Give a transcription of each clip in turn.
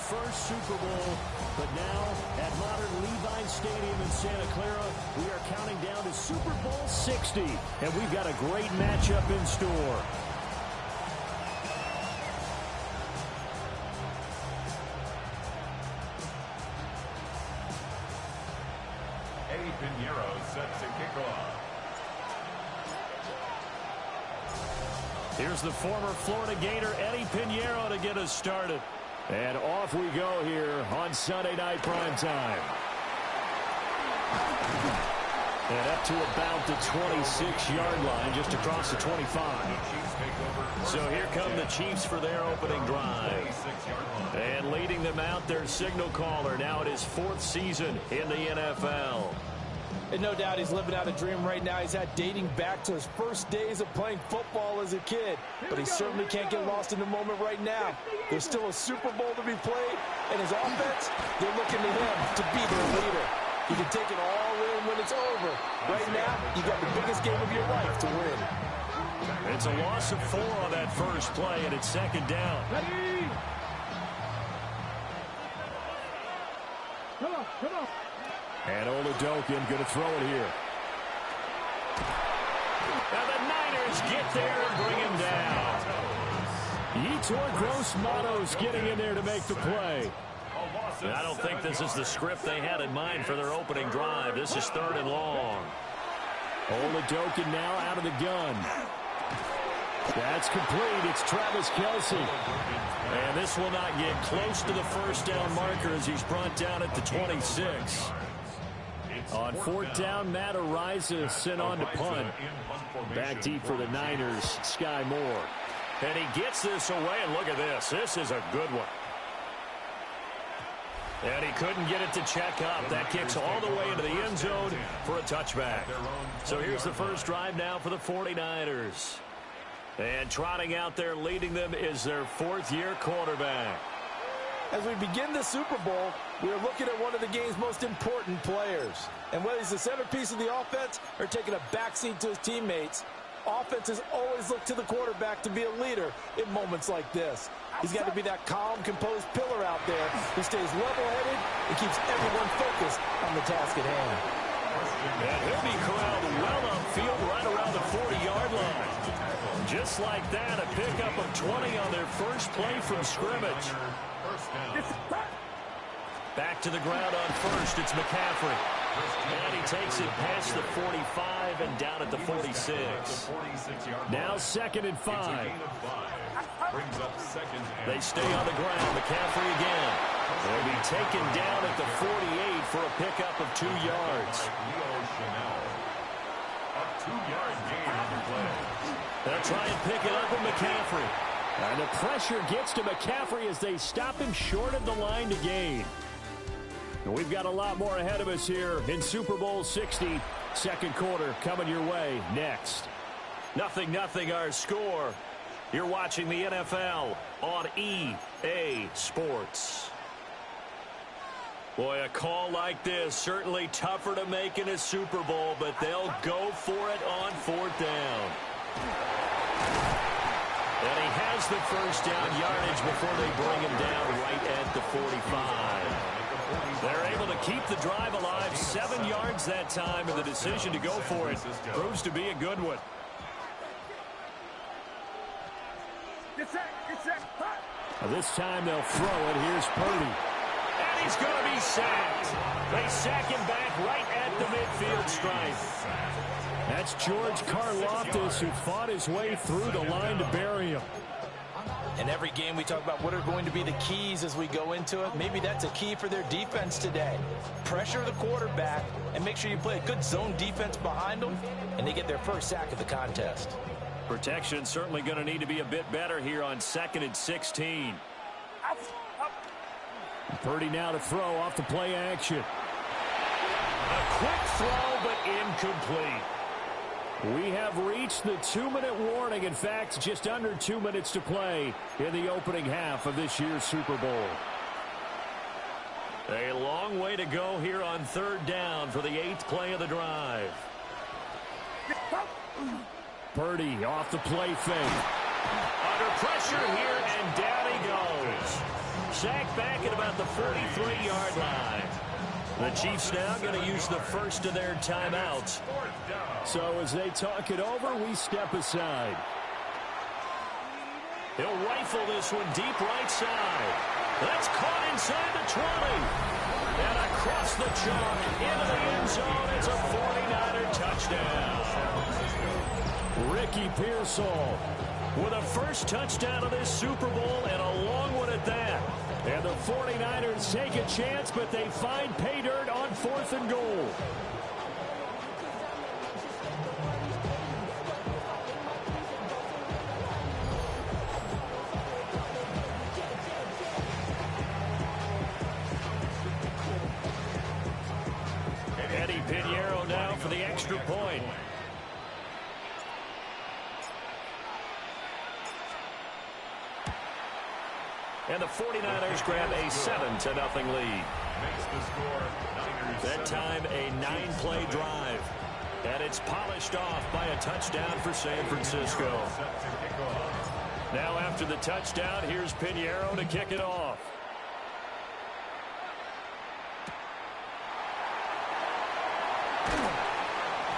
first Super Bowl. But now, at modern Levi Stadium in Santa Clara, we are counting down to Super Bowl 60. And we've got a great matchup in store. Eddie Pinheiro set to kick off. Here's the former Florida Gator, Eddie Pinheiro, to get us started. And off we go here on Sunday Night Primetime. And up to about the 26-yard line, just across the 25. So here come the Chiefs for their opening drive. And leading them out, their signal caller, now in his 4th season in the NFL. And no doubt he's living out a dream right now. He's had dating back to his first days of playing football as a kid. But he certainly can't get lost in the moment right now. There's still a Super Bowl to be played. And his offense, they're looking to him to be their leader. You can take it all in when it's over. Right now, you got the biggest game of your life to win. It's a loss of 4 on that first play, and it's second down. Ready? Come on, come on. And Oladokin going to throw it here. Now the Niners get there and bring him down. Yetur Gross-Matos getting in there to make the play. I don't think this is the script they had in mind for their opening drive. This is 3rd and long. Oladokin now out of the gun. That's complete. It's Travis Kelce. And this will not get close to the first down marker as he's brought down at the 26. On 4th down, Matt Araiza sent on to punt. Back deep for the Niners, Sky Moore. And he gets this away, and look at this. This is a good one. And he couldn't get it to check up. That kicks all the way into the end zone for a touchback. So here's the first drive now for the 49ers. And trotting out there leading them is their 4th-year quarterback. As we begin the Super Bowl, we are looking at one of the game's most important players. And whether he's the centerpiece of the offense or taking a backseat to his teammates, offenses always look to the quarterback to be a leader in moments like this. He's got to be that calm, composed pillar out there who stays level-headed and keeps everyone focused on the task at hand. And he'll be corralled well upfield right around the 40-yard line. Just like that, a pickup of 20 on their first play from scrimmage. Back to the ground on first, it's McCaffrey. And he takes it past the 45 and down at the 46. Now 2nd and 5. They stay on the ground. McCaffrey again. They'll be taken down at the 48 for a pickup of 2 yards. A 2-yard gain on the play. They'll try and pick it up with McCaffrey. And the pressure gets to McCaffrey as they stop him short of the line to gain. And we've got a lot more ahead of us here in Super Bowl 60. Second quarter coming your way next. 0-0 our score. You're watching the NFL on EA Sports. Boy, a call like this, certainly tougher to make in a Super Bowl, but they'll go for it on 4th down. And he has the first down yardage before they bring him down right at the 45. They're able to keep the drive alive, 7 yards that time, and the decision to go for it proves to be a good one. This time they'll throw it. Here's Purdy. And he's going to be sacked. They sack him back right at the midfield stripe. That's George Karlaftis, who fought his way through the line to bury him. In every game, we talk about what are going to be the keys as we go into it. Maybe that's a key for their defense today. Pressure the quarterback and make sure you play a good zone defense behind them, and they get their first sack of the contest. Protection certainly going to need to be a bit better here on 2nd and 16. Purdy now to throw off the play action. A quick throw, but incomplete. We have reached the 2-minute warning. In fact, just under 2 minutes to play in the opening half of this year's Super Bowl. A long way to go here on 3rd down for the 8th play of the drive. Purdy off the play fake. Under pressure here, and down he goes. sacked back at about the 43-yard line. The Chiefs now going to use the first of their timeouts. So as they talk it over, we step aside. He'll rifle this one deep right side. That's caught inside the 20. And across the chalk into the end zone. It's a 49er touchdown. Ricky Pearsall with a first touchdown of this Super Bowl, and a long one at that. And the 49ers take a chance, but they find pay dirt on 4th and goal. Eddie Pinheiro now for the extra point. And the 49ers grab a 7-0 lead. That time a 9-play drive. And it's polished off by a touchdown for San Francisco. Now after the touchdown, here's Pinheiro to kick it off.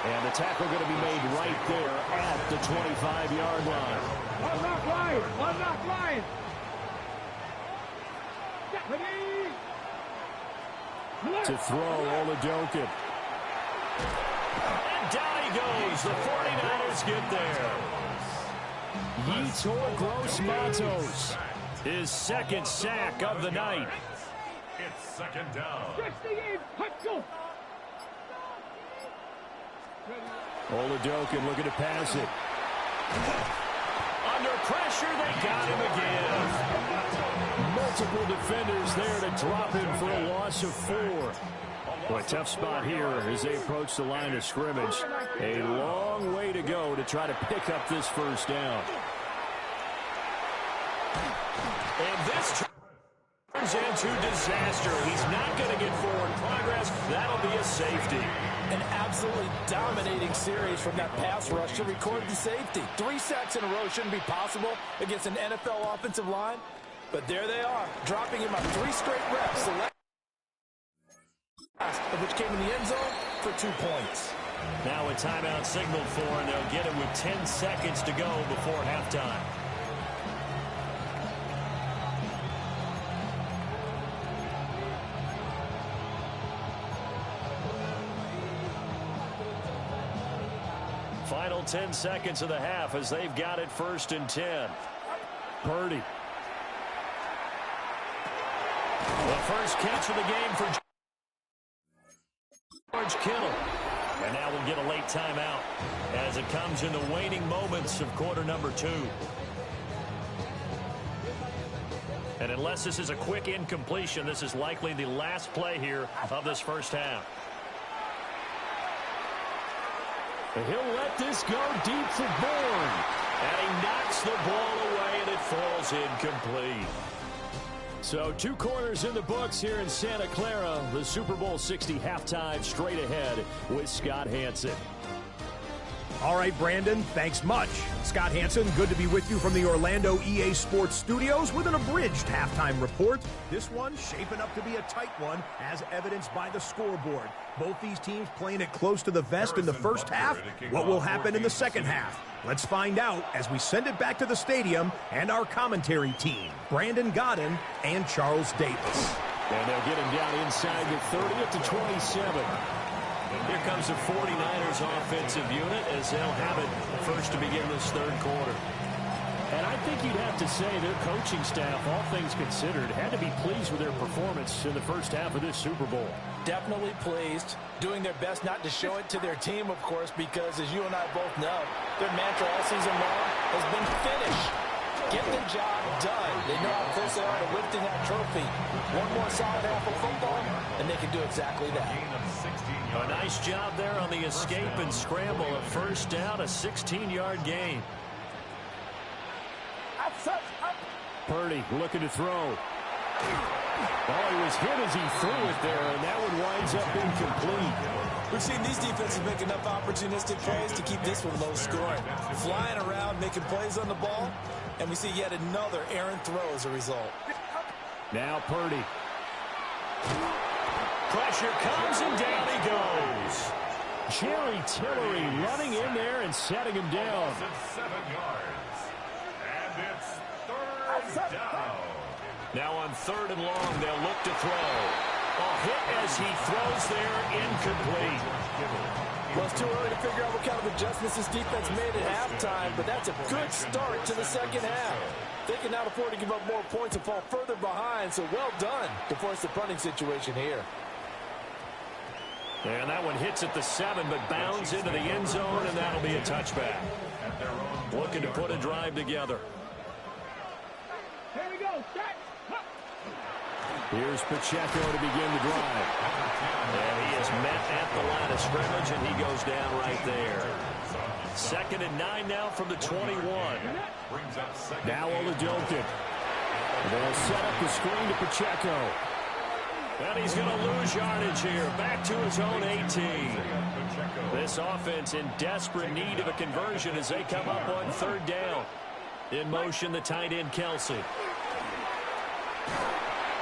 And the tackle going to be made right there at the 25-yard line. One knock line. One knock line. To throw, Oladokin. And down he goes. The 49ers get there. Yetur Gross-Matos. His second sack of the night. It's second down. Oladokin looking to pass it. Under pressure, they got him again. Multiple defenders there to drop him for a loss of 4. Boy, tough spot here as they approach the line of scrimmage. A long way to go to try to pick up this first down. And this turns into disaster. He's not going to get forward progress. That'll be a safety. An absolutely dominating series from that pass rush to record the safety. 3 sacks in a row shouldn't be possible against an NFL offensive line. But there they are, dropping him on 3 straight reps. The last of which came in the end zone for 2 points. Now a timeout signaled for, and they'll get it with 10 seconds to go before halftime. Final 10 seconds of the half as they've got it 1st and 10. Purdy. The first catch of the game for George Kittle. And now we'll get a late timeout as it comes in the waning moments of quarter number 2. And unless this is a quick incompletion, this is likely the last play here of this first half. He'll let this go deep for Bourne. And he knocks the ball away, and it falls incomplete. So 2 corners in the books here in Santa Clara. The Super Bowl 60 halftime straight ahead with Scott Hanson. All right, Brandon, thanks much. Scott Hanson, good to be with you from the Orlando EA Sports Studios with an abridged halftime report. This one shaping up to be a tight one, as evidenced by the scoreboard. Both these teams playing it close to the vest in the first half. What will happen in the second half? Let's find out as we send it back to the stadium and our commentary team, Brandon Godden and Charles Davis. And they'll get him down inside the 30 at the 27. Here comes the 49ers offensive unit as they'll have it first to begin this third quarter. And I think you'd have to say their coaching staff, all things considered, had to be pleased with their performance in the first half of this Super Bowl. Definitely pleased, doing their best not to show it to their team, of course, because as you and I both know, their mantra all season long has been finish. Get the job done. They know how close they are to lifting that trophy. One more solid half of football, and they can do exactly that. A nice job there on the escape and scramble. A first down, a 16-yard gain. Purdy looking to throw. Oh, he was hit as he threw it there, and that one winds up incomplete. We've seen these defenses make enough opportunistic plays to keep this one low scoring. Flying around, making plays on the ball, and we see yet another errant throw as a result. Now Purdy. Pressure comes, and down he goes. Jerry Tillery running in there and setting him down. 7 yards. And it's 3rd down. Now on 3rd and long, they'll look to throw. A hit as he throws there, incomplete. Well, it's too early to figure out what kind of adjustments this defense made at halftime, but that's a good start to the second half. They can now afford to give up more points and fall further behind, so well done to force the punting situation here. And that one hits at the 7, but bounds into the end zone, and that'll be a touchback. Looking to put a drive together. Here we go. Start. Here's Pacheco to begin the drive. And he is met at the line of scrimmage, and he goes down right there. 2nd and 9 now from the 21. Now Oladokun. They'll set up the screen to Pacheco. And he's going to lose yardage here. Back to his own 18. This offense in desperate need of a conversion as they come up on 3rd down. In motion, the tight end, Kelsey.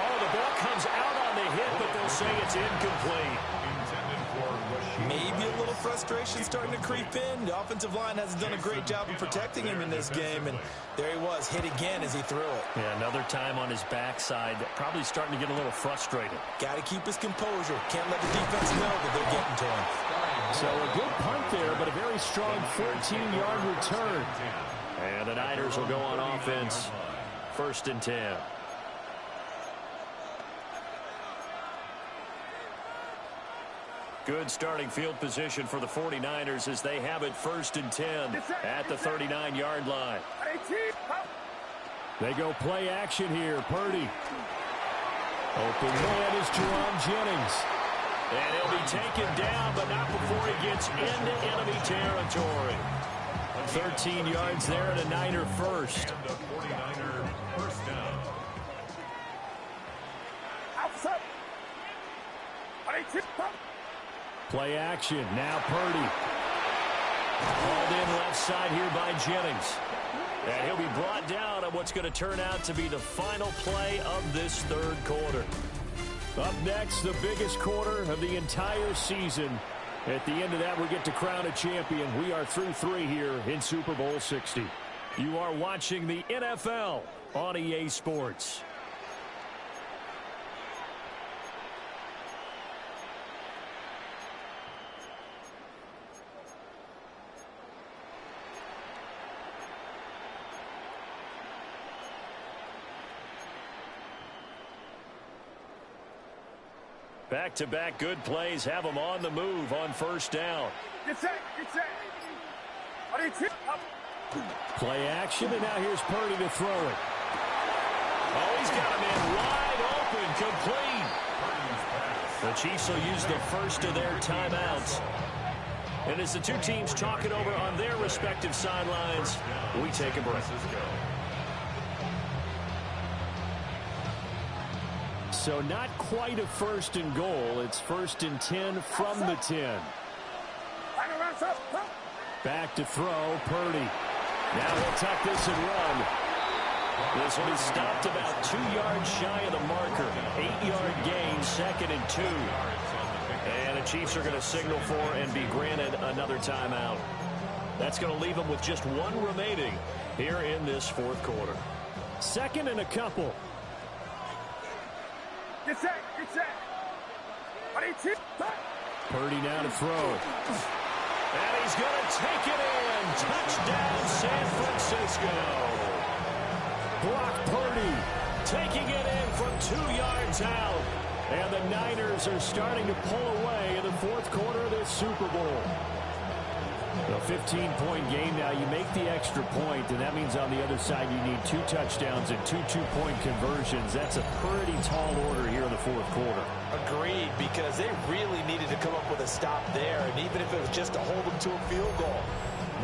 Oh, the ball comes out on the hit, but they'll say it's incomplete. Maybe a little frustration starting to creep in. The offensive line hasn't done a great job of protecting him in this game, and there he was, hit again as he threw it. Yeah, another time on his backside, probably starting to get a little frustrated. Got to keep his composure. Can't let the defense know that they're getting to him. So a good punt there, but a very strong 14-yard return. And the Niners will go on offense, 1st and 10. Good starting field position for the 49ers as they have it 1st and 10 at the 39-yard line. They go play action here. Purdy. Open man is Jerome Jennings. And he'll be taken down, but not before he gets into enemy territory. 13 yards there and a Niner first. And the 49er first down. Play action. Now Purdy. Called in left side here by Jennings. And he'll be brought down on what's going to turn out to be the final play of this 3rd quarter. Up next, the biggest quarter of the entire season. At the end of that, we get to crown a champion. We are through 3 here in Super Bowl 60. You are watching the NFL on EA Sports. Back-to-back good plays have them on the move on 1st down. Play action, and now here's Purdy to throw it. Oh, he's got him in wide open, complete. The Chiefs will use the first of their timeouts. And as the two teams talk it over on their respective sidelines, we take a break. So not quite a 1st and goal. It's 1st and 10 from the 10. Back to throw, Purdy. Now he'll tuck this and run. This one is stopped about 2 yards shy of the marker. 8-yard gain, 2nd and 2. And the Chiefs are going to signal for and be granted another timeout. That's going to leave them with just 1 remaining here in this 4th quarter. 2nd and a couple. Purdy now to throw. And he's going to take it in. Touchdown, San Francisco. Brock Purdy taking it in from 2 yards out. And the Niners are starting to pull away in the 4th quarter of this Super Bowl. A 15-point game now. You make the extra point, and that means on the other side you need 2 touchdowns and 2 two-point conversions. That's a pretty tall order here in the 4th quarter. Agreed, because they really needed to come up with a stop there, and even if it was just to hold them to a field goal.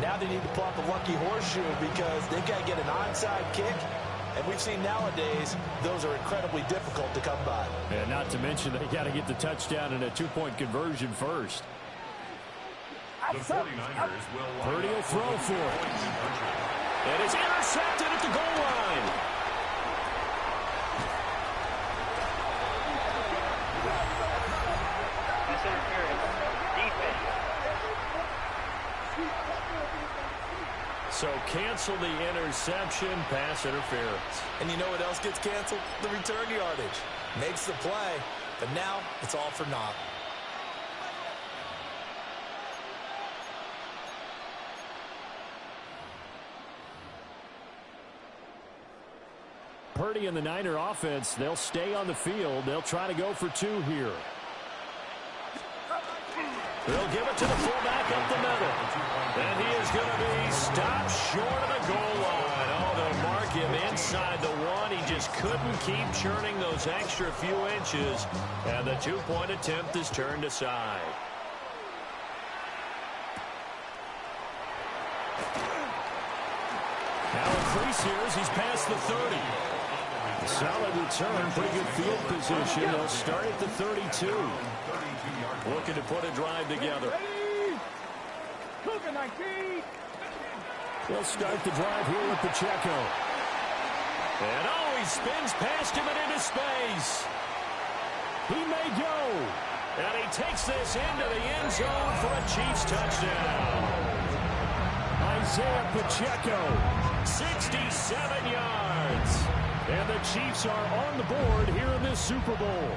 Now they need to plop a lucky horseshoe because they've got to get an onside kick, and we've seen nowadays those are incredibly difficult to come by. And not to mention they got to get the touchdown and a 2-point conversion first. The 49ers will Purdy will throw for it. And it's intercepted at the goal line. So cancel the interception, pass interference. And you know what else gets canceled? The return yardage. Makes the play, but now it's all for naught. Purdy and the Niner offense, they'll stay on the field. They'll try to go for 2 here. They'll give it to the fullback up the middle. And he is going to be stopped short of the goal line. Oh, they'll mark him inside the 1. He just couldn't keep churning those extra few inches. And the 2-point attempt is turned aside. Now increase here as he's past the 30. Solid return, pretty good field position. They'll start at the 32. Looking to put a drive together. They'll start the drive here with Pacheco. And he spins past him and into space. He may go. And he takes this into the end zone for a Chiefs touchdown. Isaiah Pacheco, 67 yards. And the Chiefs are on the board here in this Super Bowl.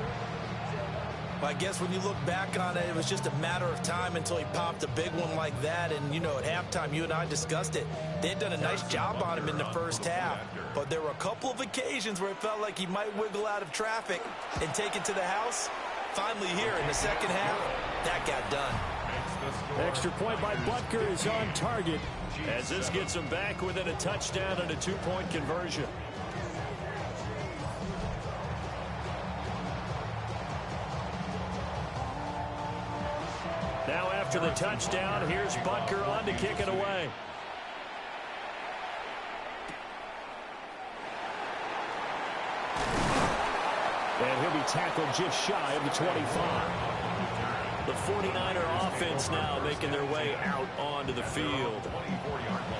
Well, I guess when you look back on it, it was just a matter of time until he popped a big one like that. And, you know, at halftime, you and I discussed it. They had done a nice job on him in the first half. But there were a couple of occasions where it felt like he might wiggle out of traffic and take it to the house. Finally here in the second half, that got done. Extra point by Butker is on target as this gets him back within a touchdown and a 2-point conversion. Now after the touchdown, here's Butker on to kick it away. And he'll be tackled just shy of the 25. The 49er offense now making their way out onto the field.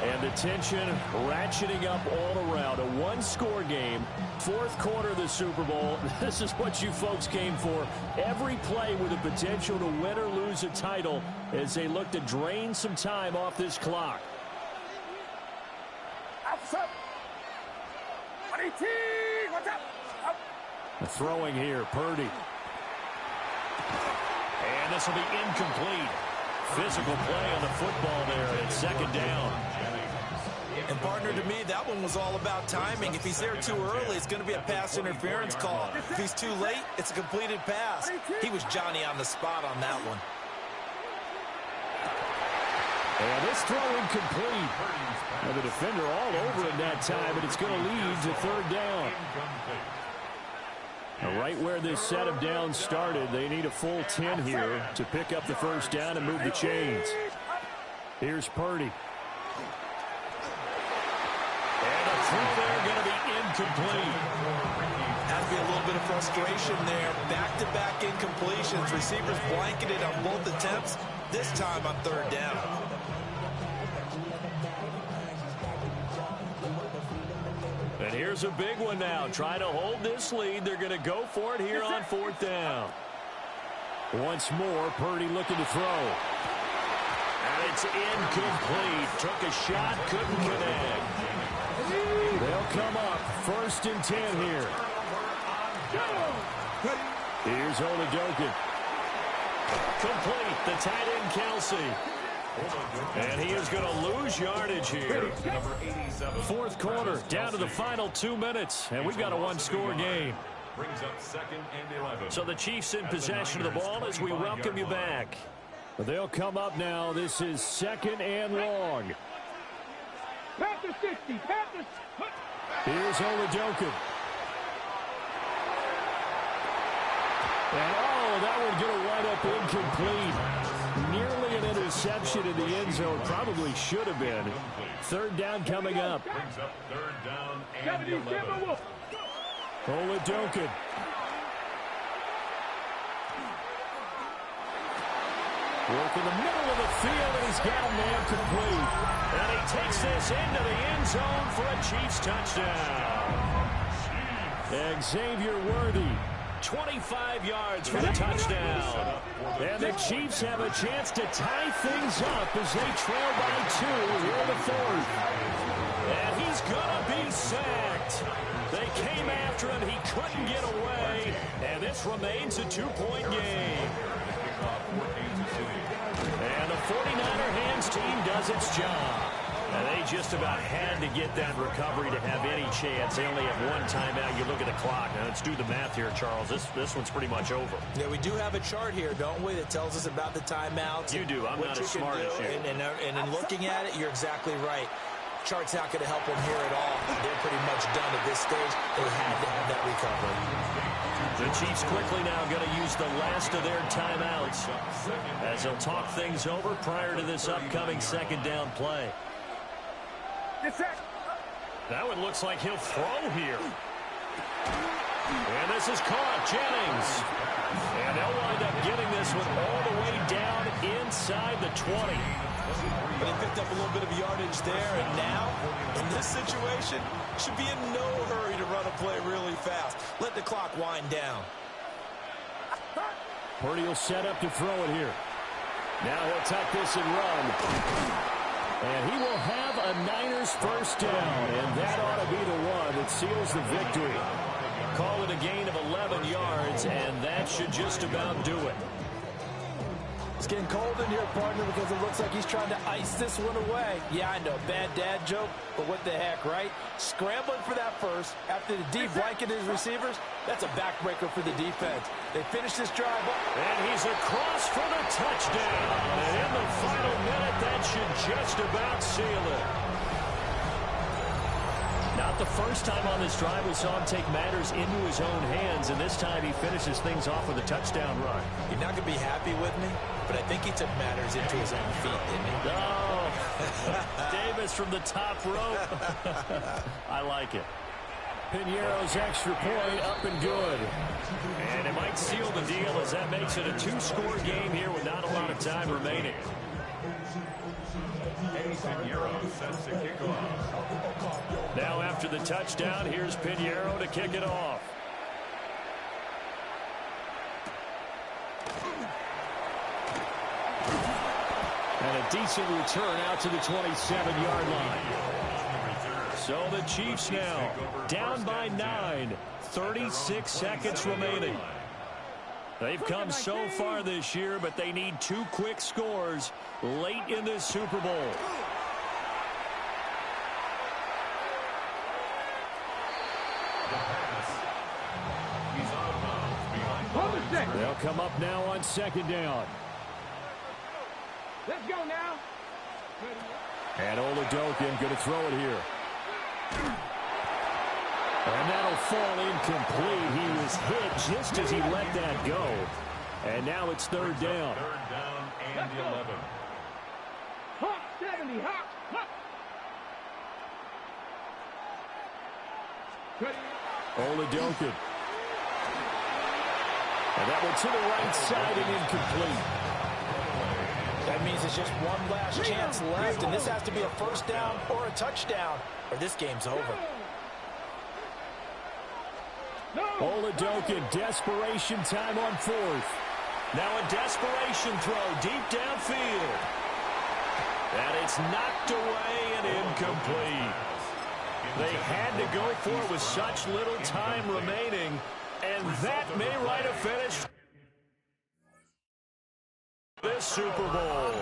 And the tension ratcheting up all around. A one-score game, fourth quarter of the Super Bowl. This is what you folks came for. Every play with the potential to win or lose a title as they look to drain some time off this clock. The throwing here, Purdy. And this will be incomplete. Physical play on the football there at second down. And, partner, to me, that one was all about timing. If he's there too early, it's going to be a pass interference call. If he's too late, it's a completed pass. He was Johnny on the spot on that one. And this throw incomplete. And the defender all over it that time, but it's going to lead to third down. Now, right where this set of downs started, they need a full 10 here to pick up the first down and move the chains. Here's Purdy. And a throw there going to be incomplete. Has to be a little bit of frustration there. Back-to-back incompletions. Receivers blanketed on both attempts, this time on third down. And here's a big one now. Trying to hold this lead. They're going to go for it here on fourth down. Once more, Purdy looking to throw. And it's incomplete. Took a shot, couldn't connect. They'll come up. First and 10 here. Here's Oladokin. Complete. The tight end, Kelsey. And he is going to lose yardage here. Fourth quarter, down to the final 2 minutes, and we've got a one-score game. So the Chiefs in possession of the ball as we welcome you back. They'll come up now. This is second and long. Panthers 60. Panthers. Here's Oladokin. And that one's going to wind up incomplete. Nearly an interception in the end zone. Probably should have been. Third down coming up. Oladokin. Work in the middle of the field, and he's got a man complete. And he takes this into the end zone for a Chiefs touchdown. Xavier Worthy 25 yards for the touchdown. And the Chiefs have a chance to tie things up as they trail by 2 here in the 4th. And he's going to be sacked. They came after him. He couldn't get away. And this remains a 2-point game. And the 49er hands team does its job. And they just about had to get that recovery to have any chance. They only have 1 timeout. You look at the clock. Now, let's do the math here, Charles. This one's pretty much over. Yeah, we do have a chart here, don't we, that tells us about the timeouts. You do. I'm not as smart as you. And in looking at it, you're exactly right. Chart's not going to help them here at all. They're pretty much done at this stage. They had to have that recovery. The Chiefs quickly now going to use the last of their timeouts as they'll talk things over prior to this upcoming 2nd down play. That one looks like he'll throw here. And this is caught. Jennings. And they'll wind up getting this one all the way down inside the 20. But he picked up a little bit of yardage there, and now, in this situation, should be in no hurry to run a play really fast. Let the clock wind down. Purdy will set up to throw it here. Now he'll tuck this and run. And he will have a Niners 1st down, and that ought to be the one that seals the victory. Call it a gain of 11 yards, and that should just about do it. It's getting cold in here, partner, because it looks like he's trying to ice this one away. Yeah, I know, bad dad joke, but what the heck, right? Scrambling for that first after the D blanketed his receivers. That's a backbreaker for the defense. They finish this drive up. And he's across for the touchdown. And in the final minute, that should just about seal it. Not the first time on this drive we saw him take matters into his own hands, and this time he finishes things off with a touchdown run. You're not going to be happy with me, but I think he took matters into his own feet, didn't he? Oh, Davis from the top rope. I like it. Pinheiro's extra point up and good. And it might seal the deal as that makes it a 2-score game here with not a lot of time remaining. Pinheiro sets the kickoff. Now after the touchdown, here's Pinheiro to kick it off. And a decent return out to the 27-yard line. So the Chiefs now down by 9, 36 seconds remaining. They've come so far this year, but they need 2 quick scores late in this Super Bowl. They'll come up now on 2nd down. Let's go now. And Oladokin going to throw it here. And that'll fall incomplete. He was hit just as he let that go. And now it's 3rd down. 3rd down and 11. Hop, 70, hop, hop. Oladokin. And that one to the right side and incomplete. That means it's just one last chance left, and this has to be a 1st down or a touchdown, or this game's over. Oladokin, desperation time on 4th. Now a desperation throw deep downfield. And it's knocked away and incomplete. They had to go for it with such little time remaining, and that may write a finish this Super Bowl.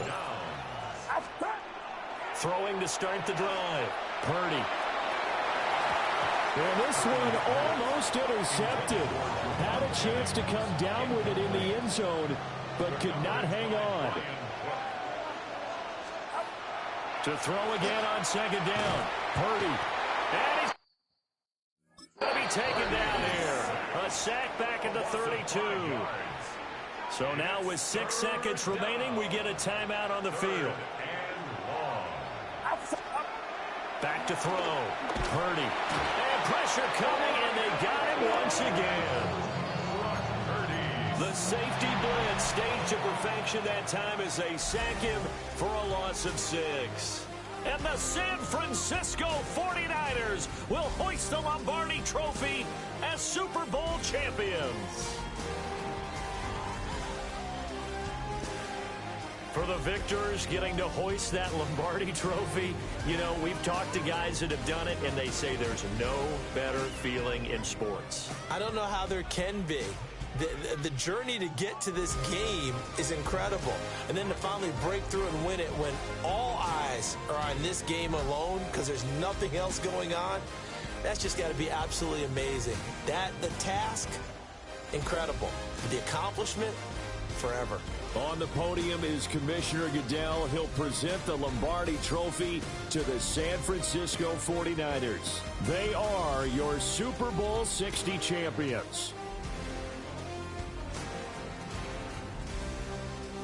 Throwing to start the drive. Purdy. And this one almost intercepted. Had a chance to come down with it in the end zone, but could not hang on. To throw again on 2nd down. Purdy. And he's going to be taken down here. A sack back at the 32. So now with 6 seconds remaining, we get a timeout on the field. Back to throw. Purdy. And pressure coming, and they got him once again. The safety blitz staged to perfection that time as they sack him for a loss of 6. And the San Francisco 49ers will hoist the Lombardi Trophy as Super Bowl champions. For the victors getting to hoist that Lombardi Trophy, you know, we've talked to guys that have done it, and they say there's no better feeling in sports. I don't know how there can be. The journey to get to this game is incredible. And then to finally break through and win it when all eyes are on this game alone because there's nothing else going on, that's just got to be absolutely amazing. The task, incredible. The accomplishment, forever. On the podium is Commissioner Goodell. He'll present the Lombardi Trophy to the San Francisco 49ers. They are your Super Bowl 60 champions.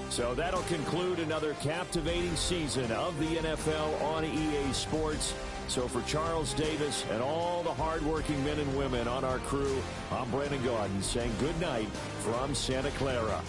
So that'll conclude another captivating season of the NFL on EA Sports. So for Charles Davis and all the hardworking men and women on our crew, I'm Brandon Gaudin saying good night from Santa Clara.